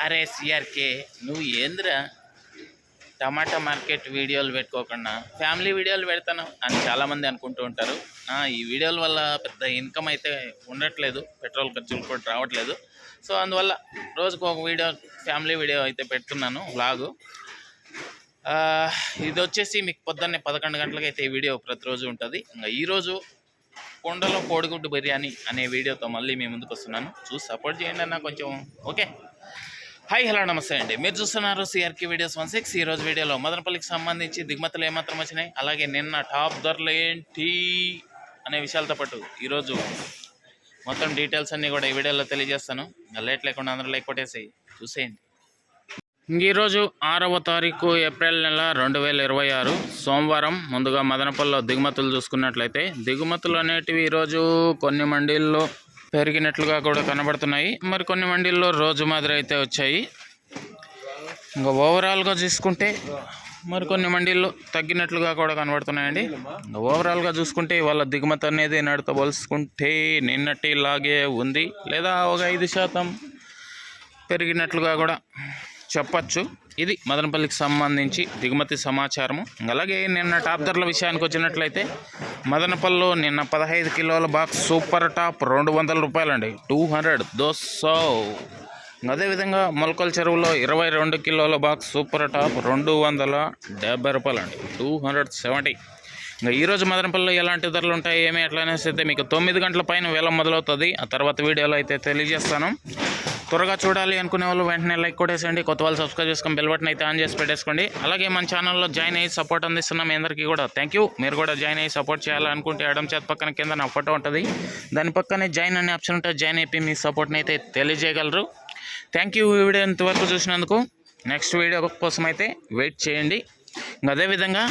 అరే సిఆర్కే, నువ్వు ఏందిరా టమాటా మార్కెట్ వీడియోలు పెట్టుకోకుండా ఫ్యామిలీ వీడియోలు పెడతాను అని చాలామంది అనుకుంటూ ఉంటారు. ఈ వీడియోల వల్ల పెద్ద ఇన్కమ్ అయితే ఉండట్లేదు, పెట్రోల్ ఖర్చులు కూడా రావట్లేదు. సో అందువల్ల రోజుకు ఒక వీడియో, ఫ్యామిలీ వీడియో అయితే పెడుతున్నాను, వ్లాగు. ఇది వచ్చేసి మీకు పొద్దున్నే 11 గంటలకు అయితే ఈ వీడియో ప్రతిరోజు ఉంటుంది. ఇంకా ఈరోజు కొండలో కోడిగుడ్డు బిర్యానీ అనే వీడియోతో మళ్ళీ మీ ముందుకు వస్తున్నాను. చూసి సపోర్ట్ చేయండి అన్న కొంచెం. ఓకే, హాయ్ హలో నమస్తే అండి. మీరు చూస్తున్నారు సిఆర్కే వీడియోస్ 16. ఈరోజు వీడియోలో మదనపల్లికి సంబంధించి దిగుమతులు ఏమాత్రం వచ్చినాయి, అలాగే నిన్న టాప్ ధరలు ఏంటి అనే విషయాలతో పాటు ఈరోజు మొత్తం డీటెయిల్స్ అన్నీ కూడా ఈ వీడియోలో తెలియజేస్తాను. లేట్ లేకుండా అందరూ లైక్ కొట్టేసి చూసేయండి. ఈరోజు 6వ తారీఖు ఏప్రిల్ నెల 2026 సోమవారం. ముందుగా మదనపల్లిలో దిగుమతులు చూసుకున్నట్లయితే దిగుమతులు అనేటివి ఈరోజు కొన్ని మండీల్లో పెరిగినట్లుగా కూడా కనబడుతున్నాయి, మరి కొన్ని మండీల్లో రోజు మాదిరి అయితే వచ్చాయి. ఇంకా ఓవరాల్గా చూసుకుంటే మరి కొన్ని మండీల్లో తగ్గినట్లుగా కూడా కనబడుతున్నాయండి. ఓవరాల్గా చూసుకుంటే వాళ్ళ దిగుమతి అనేది నాటితో పోల్చుకుంటే నిన్నటిలాగే ఉంది, లేదా ఒక 5% పెరిగినట్లుగా కూడా చెప్పచ్చు. ఇది మదనపల్లికి సంబంధించి దిగుమతి సమాచారము. అలాగే నిన్న టాప్ ధరల విషయానికి వచ్చినట్లయితే మదనపల్లిలో నిన్న 15 కిలోల బాక్స్ సూపర్ టాప్ 200 రూపాయలండి, 200. అదేవిధంగా మొలకల చెరువులో 22 కిలోల బాక్స్ సూపర్ టాప్ 270 రూపాయలండి, 270. ఇంకా ఈరోజు మదనపల్లిలో ఎలాంటి ధరలు ఉంటాయి ఏమి ఎట్లా అనేసి అయితే మీకు 9 గంటల పైన వేలం మొదలవుతుంది. ఆ తర్వాత వీడియోలో అయితే తెలియజేస్తాను. త్వరగా చూడాలి అనుకునే వాళ్ళు వెంటనే లైక్ కొట్టేసండి. కొత్త వాళ్ళు సబ్స్క్రైబ్ చేసుకొని బెల్ బటన్ అయితే ఆన్ చేసి పెట్టేసుకోండి. అలాగే మన ఛానల్లో జాయిన్ అయ్యి సపోర్ట్ అందిస్తున్న మీ అందరికీ కూడా థ్యాంక్ యూ. మీరు కూడా జాయిన్ అయ్యి సపోర్ట్ చేయాలనుకుంటే ఎడమ చేతి పక్కన కింద నా ఫోటో ఉంటుంది, దాని పక్కనే జాయిన్ అనే ఆప్షన్ ఉంటుంది. జాయిన్ అయిపోయి మీ సపోర్ట్ని అయితే తెలియజేయగలరు. Thank you. ఈ వీడియో ఇంతవరకు చూసినందుకు. నెక్స్ట్ వీడియో కోసం అయితే వెయిట్ చేయండి. అదేవిధంగా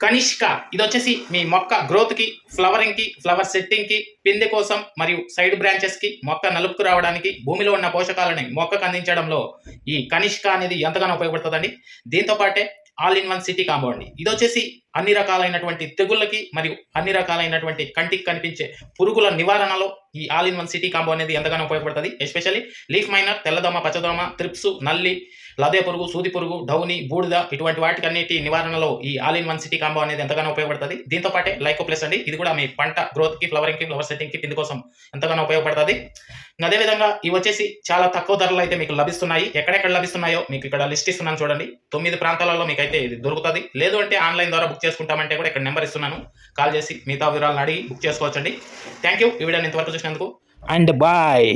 కనిష్క, ఇది వచ్చేసి మీ మొక్క గ్రోత్కి, ఫ్లవరింగ్కి, ఫ్లవర్ సెట్టింగ్కి, పిందె కోసం మరియు సైడ్ బ్రాంచెస్కి, మొక్క నలుపుకు రావడానికి, భూమిలో ఉన్న పోషకాలని మొక్కకు అందించడంలో ఈ కనిష్క అనేది ఎంతగానో ఉపయోగపడుతుందండి. దీంతో పాటే all in one city combo అండి. ఇది వచ్చేసి అన్ని రకాలైనటువంటి తెగుళ్ళకి మరియు అన్ని రకాలైనటువంటి కంటికి కనిపించే పురుగుల నివారణలో ఈ all in one city combo అనేది ఎంతగానో ఉపయోగపడుతుంది. ఎస్పెషల్లీ లీఫ్ మైనర్, తెల్లదోమ, పచ్చదోమ, త్రిప్స్, నల్లి, లదే పురుగు, సూది పురుగు, డౌని, బూడిద ఇటువంటి వాటికన్నిటి నివారణలో ఈ all in one city combo అనేది ఎంతగానో ఉపయోగపడుతుంది. దీంతో పాటే లైకో ప్లస్ అండి, ఇది కూడా మీ పంట గ్రోత్కి, ఫ్లవరింగ్కి, ఫ్లవర్ సెట్టింగ్కి, పిండి కోసం ఎంతగానో ఉపయోగపడుతుంది. అదేవిధంగా ఇవి వచ్చేసి చాలా తక్కువ ధరలు అయితే మీకు లభిస్తున్నాయి. ఎక్కడెక్కడ లభిస్తున్నాయో మీకు ఇక్కడ లిస్ట్ ఇస్తున్నాను చూడండి. 9 ప్రాంతాలలో మీకు అయితే ఇది దొరుకుతుంది. లేదు అంటే ఆన్లైన్ ద్వారా బుక్ చేసుకుంటామంటే కూడా ఇక్కడ నెంబర్ ఇస్తున్నాను, కాల్ చేసి మిగతా వివరాలను అడిగి బుక్ చేసుకోవచ్చండి. Thank you. ఈ వీడియోని ఇంతవరకు చూసినందుకు అండ్ బాయ్.